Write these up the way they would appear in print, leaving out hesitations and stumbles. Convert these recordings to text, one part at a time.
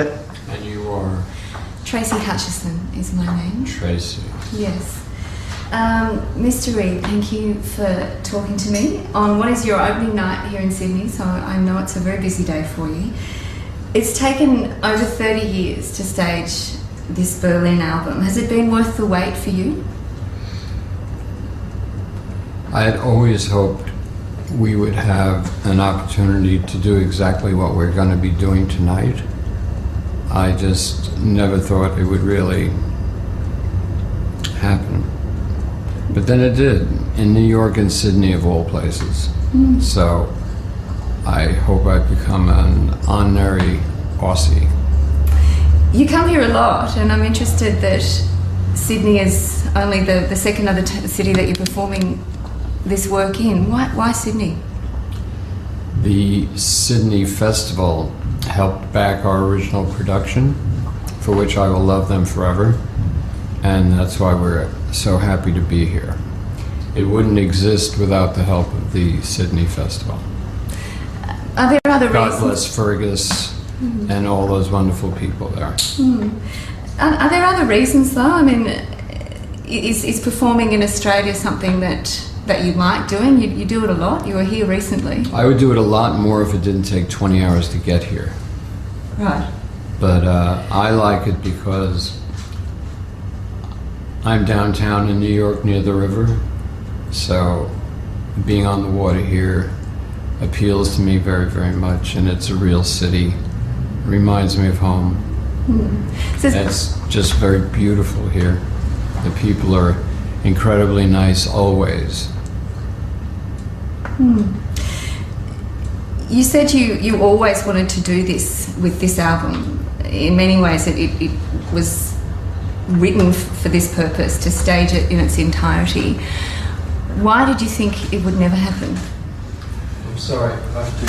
set. And you are? Tracee Hutchison is my name. Tracee. Yes. Mr. Reid, thank you for talking to me on what is your opening night here in Sydney, so I know it's a very busy day for you. It's taken over 30 years to stage this Berlin album. Has it been worth the wait for you? I had always hoped we would have an opportunity to do exactly what we're going to be doing tonight. I just never thought it would really happen. But then it did, in New York and Sydney of all places. So I hope I've become an honorary Aussie. You come here a lot, and I'm interested that Sydney is only the second other city that you're performing this work in. Why Sydney? The Sydney Festival helped back our original production, for which I will love them forever. And that's why we're so happy to be here. It wouldn't exist without the help of the Sydney Festival. Are there other reasons? God bless Fergus and all those wonderful people there. Are there other reasons though? I mean, is performing in Australia something that you like doing? You do it a lot. You were here recently. I would do it a lot more if it didn't take 20 hours to get here. Right. But I like it because I'm downtown in New York near the river, so being on the water here appeals to me very, very much, and it's a real city. It reminds me of home. So it's just very beautiful here. The people are incredibly nice always. You said you always wanted to do this with this album. In many ways it was written for this purpose, to stage it in its entirety. Why did you think it would never happen? I'm sorry, I have to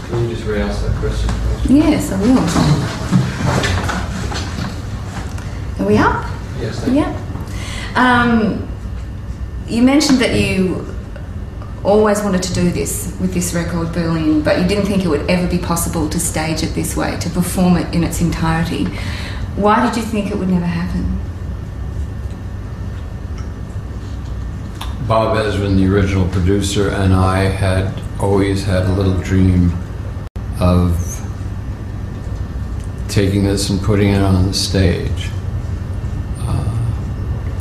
Can you just re-ask that question? Yes, I will. Are we up? Yes, thank you. Yeah. You mentioned that you always wanted to do this with this record, Berlin, but you didn't think it would ever be possible to stage it this way, to perform it in its entirety. Why did you think it would never happen? Bob Ezrin, the original producer, and I had always had a little dream of taking this and putting it on the stage.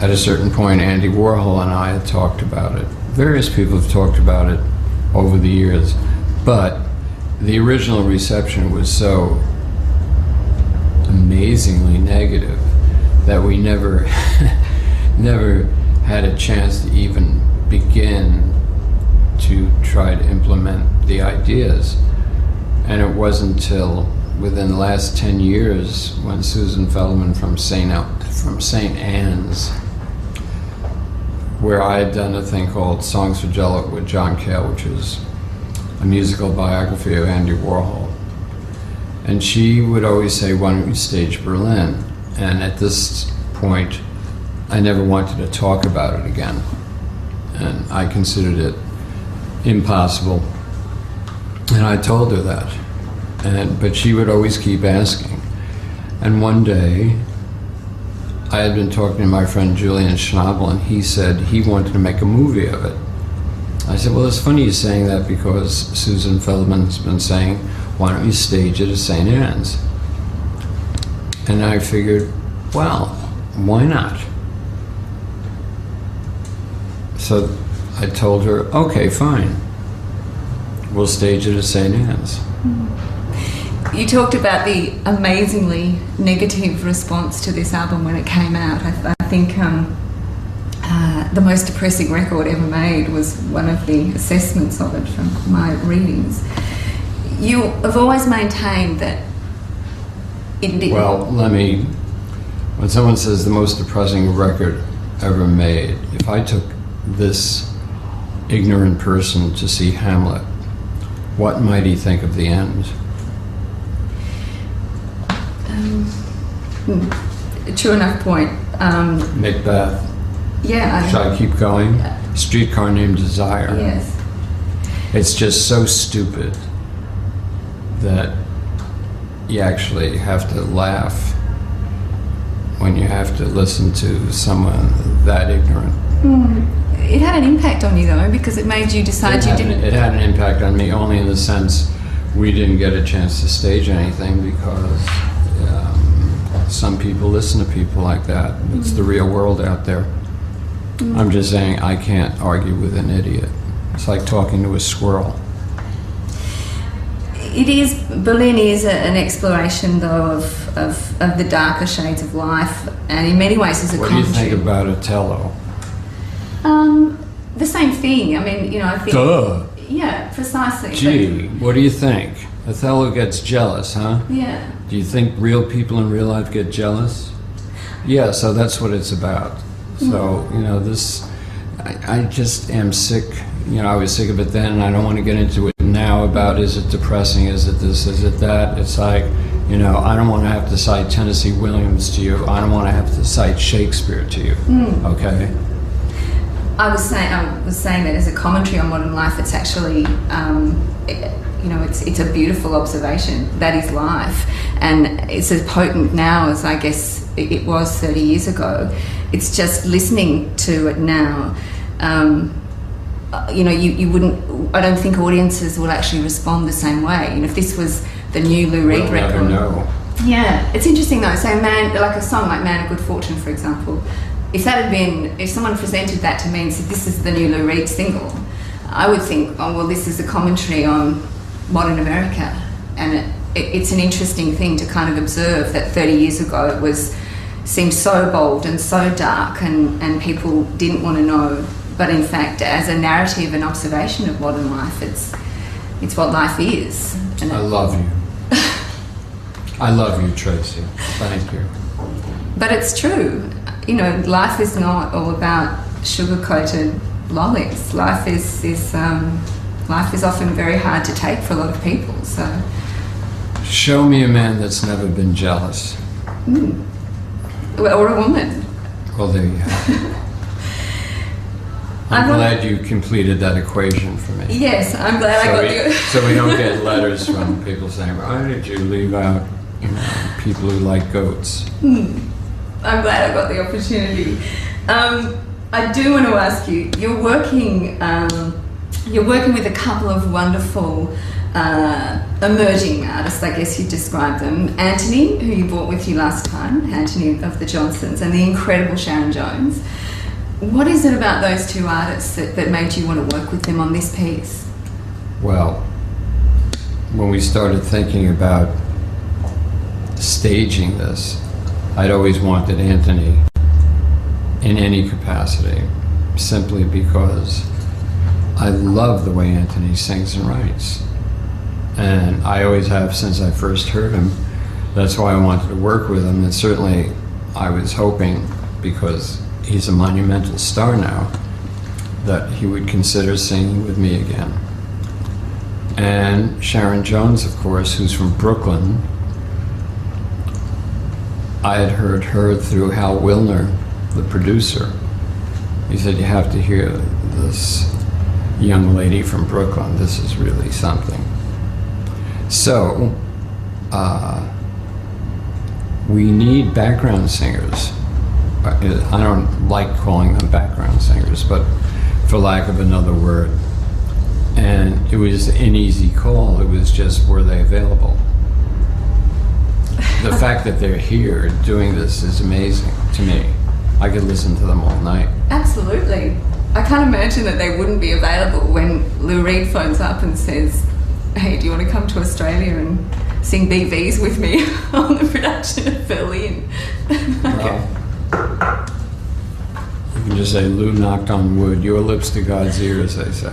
At a certain point, Andy Warhol and I had talked about it. Various people have talked about it over the years, but the original reception was so amazingly negative that we never had a chance to even begin to try to implement the ideas. And it wasn't until within the last 10 years when Susan Feldman from St. Anne's, where I had done a thing called Songs for Jello with John Cale, which is a musical biography of Andy Warhol. And she would always say, why don't we stage Berlin? And at this point, I never wanted to talk about it again. And I considered it impossible. And I told her that. But she would always keep asking. And one day, I had been talking to my friend Julian Schnabel, and he said he wanted to make a movie of it. I said, well, it's funny you're saying that because Susan Feldman's been saying, why don't you stage it at St. Anne's? And I figured, well, why not? So I told her, okay, fine. We'll stage it at St. Anne's. You talked about the amazingly negative response to this album when it came out. I think the most depressing record ever made was one of the assessments of it from my readings. You have always maintained that it didn't... Well, when someone says the most depressing record ever made, if I took this ignorant person to see Hamlet, what might he think of the end? True enough point. Macbeth. Yeah. Should I keep going? Streetcar Named Desire. Yes. It's just so stupid that you actually have to laugh when you have to listen to someone that ignorant. It had an impact on you though, because it made you decide you didn't. It had an impact on me only in the sense we didn't get a chance to stage anything because some people listen to people like that. It's the real world out there. I'm just saying I can't argue with an idiot. It's like talking to a squirrel. It is. Berlin is an exploration, though, of the darker shades of life, and in many ways is a commentary. What do you think about Othello? The same thing. I mean, you know, I think. Duh. Yeah, precisely. Gee, what do you think? Othello gets jealous, huh? Yeah. Do you think real people in real life get jealous? Yeah, so that's what it's about. So, you know, this, I just am sick. You know, I was sick of it then, and I don't want to get into it now about is it depressing, is it this, is it that. It's like, you know, I don't want to have to cite Tennessee Williams to you. I don't want to have to cite Shakespeare to you, okay? I was saying that as a commentary on modern life, it's actually, you know, it's a beautiful observation. That is life, and it's as potent now as I guess it was 30 years ago. It's just listening to it now. You know, you wouldn't. I don't think audiences will actually respond the same way. And if this was the new Lou Reed record, we'll never know. Yeah, it's interesting though. Say like a song like "Man of Good Fortune," for example. If someone presented that to me and said, this is the new Lou Reed single, I would think, oh, well, this is a commentary on modern America. And it's an interesting thing to kind of observe that 30 years ago it seemed so bold and so dark and people didn't want to know. But in fact, as a narrative and observation of modern life, it's what life is. And I love you. I love you, Tracee. Thank you. But it's true. You know, life is not all about sugar-coated lollies. Life is often very hard to take for a lot of people. So, show me a man that's never been jealous, or a woman. Well, there you have it. I'm glad you completed that equation for me. Yes, I'm glad I got you. So we don't get letters from people saying, "Why did you leave out, you know, people who like goats?" I'm glad I got the opportunity. I do want to ask you. You're working with a couple of wonderful emerging artists, I guess you'd describe them. Anthony, who you brought with you last time, Anthony of the Johnsons, and the incredible Sharon Jones. What is it about those two artists that made you want to work with them on this piece? Well, when we started thinking about staging this, I'd always wanted Anthony in any capacity, simply because I love the way Anthony sings and writes. And I always have since I first heard him. That's why I wanted to work with him. And certainly I was hoping, because he's a monumental star now, that he would consider singing with me again. And Sharon Jones, of course, who's from Brooklyn. I had heard her through Hal Wilner, the producer. He said, you have to hear this young lady from Brooklyn. This is really something. So, we need background singers. I don't like calling them background singers, but for lack of another word. And it was an easy call. It was just, were they available? The fact that they're here doing this is amazing to me. I could listen to them all night. Absolutely. I can't imagine that they wouldn't be available when Lou Reed phones up and says, hey, do you want to come to Australia and sing BVs with me on the production of Berlin? Well, you can just say, Lou knocked on wood, your lips to God's ears, they say.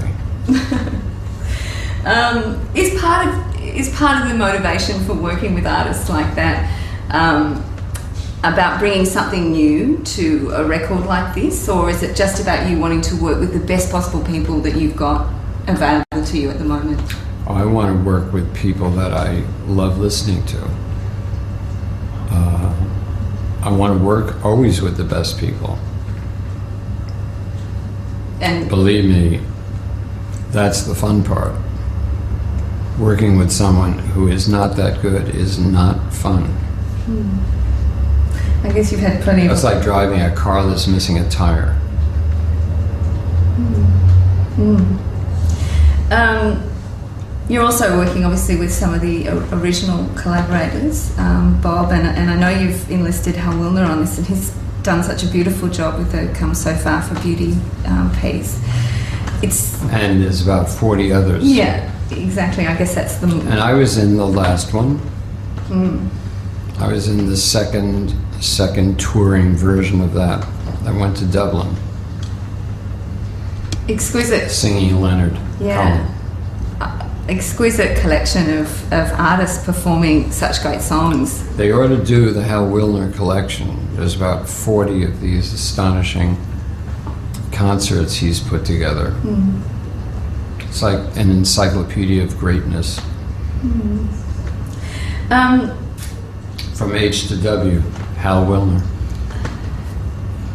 Is part of the motivation for working with artists like that about bringing something new to a record like this, or is it just about you wanting to work with the best possible people that you've got available to you at the moment? I want to work with people that I love listening to. I want to work always with the best people. And believe me, that's the fun part. Working with someone who is not that good is not fun. I guess you've had plenty of... It's like driving a car that's missing a tire. You're also working obviously with some of the original collaborators, Bob, and I know you've enlisted Hal Wilner on this, and he's done such a beautiful job with the Come So Far for Beauty piece. And there's about 40 others. Yeah, exactly. I guess that's the... And I was in the last one. I was in the second touring version of that. I went to Dublin. Exquisite. Singing Leonard. Yeah. Exquisite collection of artists performing such great songs. They ought to do the Hal Wilner collection. There's about 40 of these astonishing concerts he's put together. It's like an encyclopedia of greatness. From H to W, Hal Wilner.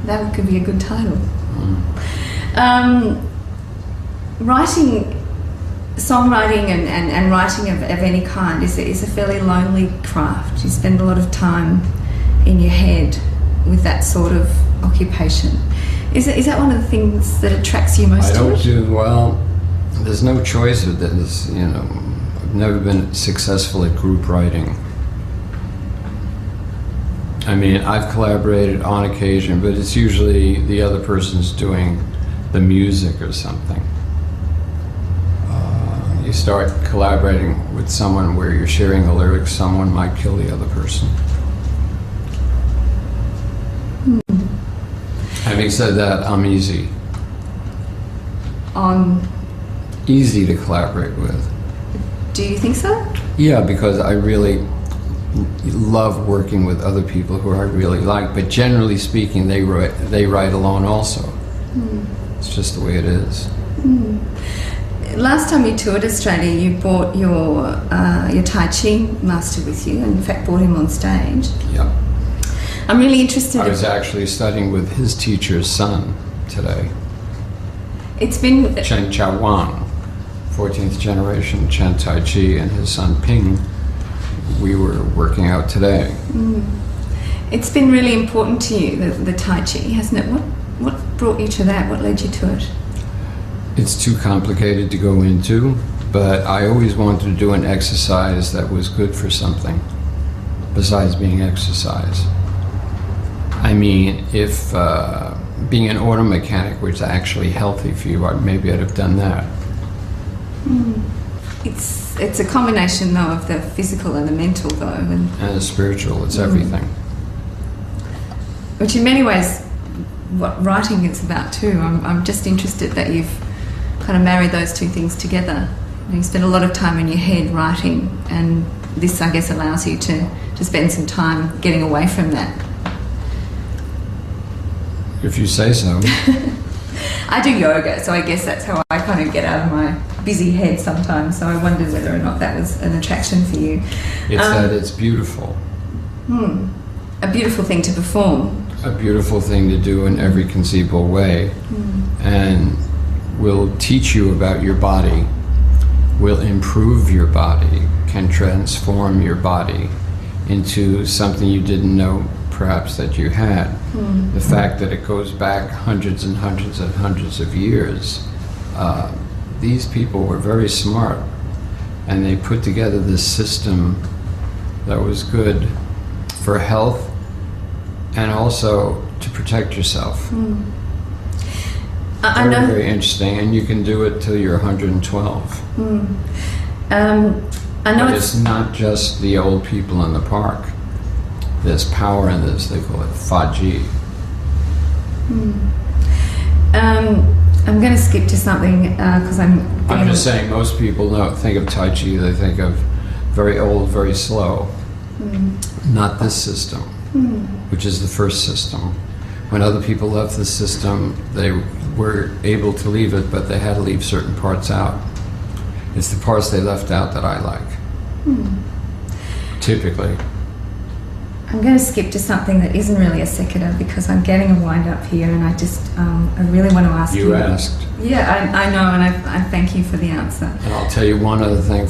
That could be a good title. Songwriting and writing of any kind is a fairly lonely craft. You spend a lot of time in your head with that sort of occupation. Is that one of the things that attracts you most to it? Well, there's no choice with this, you know. I've never been successful at group writing. I mean, I've collaborated on occasion, but it's usually the other person's doing the music or something. You start collaborating with someone where you're sharing the lyrics, someone might kill the other person. Having said that, I'm easy. Easy to collaborate with. Do you think so? Yeah, because I really love working with other people who I really like, but generally speaking, they write alone also. It's just the way it is. Last time you toured Australia, you brought your Tai Chi master with you, and in fact brought him on stage. Yep. I'm really interested. I was actually studying with his teacher's son today. It's been... Chen Chao-Wan, 14th generation Chen Tai Chi, and his son Ping. We were working out today. It's been really important to you, the Tai Chi, hasn't it? What brought you to that? What led you to it? It's too complicated to go into, but I always wanted to do an exercise that was good for something besides being exercise. I mean, if being an auto mechanic was actually healthy for you, maybe I'd have done that. It's a combination, though, of the physical and the mental, though. And the spiritual, it's everything. Which in many ways, what writing is about too. I'm just interested that you've kind of married those two things together. You spend a lot of time in your head writing, and this, I guess, allows you to spend some time getting away from that. If you say so. I do yoga, so I guess that's how I kind of get out of my busy head sometimes, so I wondered whether or not that was an attraction for you. It's that it's beautiful. A beautiful thing to perform. A beautiful thing to do in every conceivable way. And will teach you about your body, will improve your body, can transform your body into something you didn't know perhaps that you had. The fact that it goes back hundreds and hundreds and hundreds of years. These people were very smart, and they put together this system that was good for health and also to protect yourself. I know. Very interesting, and you can do it till you're 112. I know it's not just the old people in the park. There's power in this. They call it Faji. I'm going to skip to something because I'm just saying, most people think of Tai Chi, they think of very old, very slow. Not this system, which is the first system. When other people left the system, they were able to leave it, but they had to leave certain parts out. It's the parts they left out that I like, typically. I'm going to skip to something that isn't really a sequitur because I'm getting a wind up here, and I really want to ask you. You asked. Yeah, I know, and I thank you for the answer. And I'll tell you one other thing.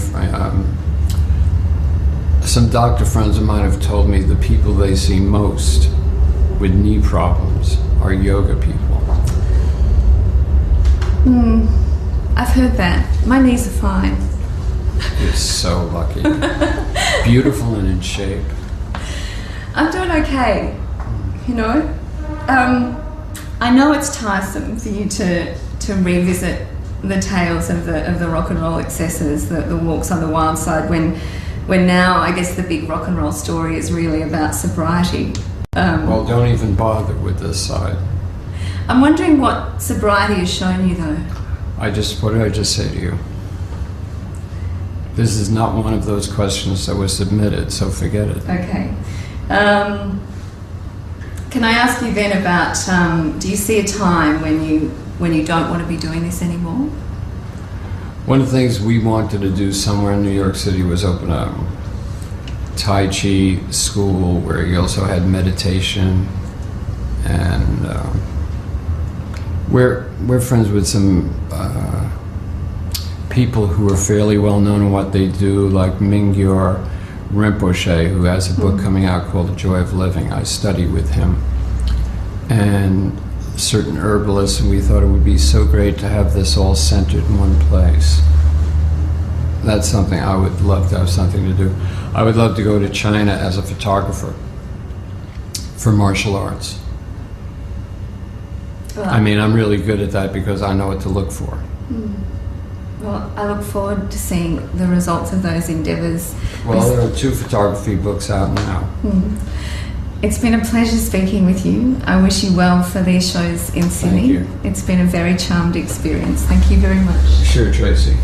Some doctor friends of mine have told me the people they see most with knee problems are yoga people. I've heard that. My knees are fine. You're so lucky. Beautiful and in shape. I'm doing okay, you know. I know it's tiresome for you to revisit the tales of the rock and roll excesses, the walks on the wild side, when now I guess the big rock and roll story is really about sobriety. Well, don't even bother with this side. I'm wondering what sobriety has shown you, though. What did I just say to you? This is not one of those questions that was submitted, so forget it. Okay. Can I ask you then about, do you see a time when you don't want to be doing this anymore? One of the things we wanted to do somewhere in New York City was open a Tai Chi school where you also had meditation, and we're friends with some people who are fairly well known in what they do, like Mingyur Rinpoche, who has a book coming out called The Joy of Living. I study with him, and certain herbalists, and we thought it would be so great to have this all centered in one place. That's something I would love to have something to do. I would love to go to China as a photographer for martial arts. Well, I mean, I'm really good at that because I know what to look for. Well, I look forward to seeing the results of those endeavours. Well, there are 2 photography books out now. It's been a pleasure speaking with you. I wish you well for these shows in Sydney. Thank you. It's been a very charmed experience. Thank you very much. Sure, Tracee.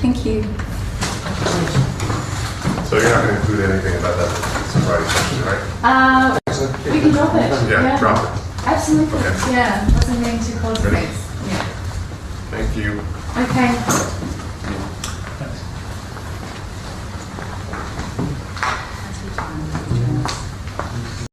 Thank you. So you're not going to include anything about that sobriety session, right? We can drop it. Yeah, drop it. Absolutely. Okay. Yeah, wasn't meaning to cause Ready? space. Yeah. Thank you. Okay.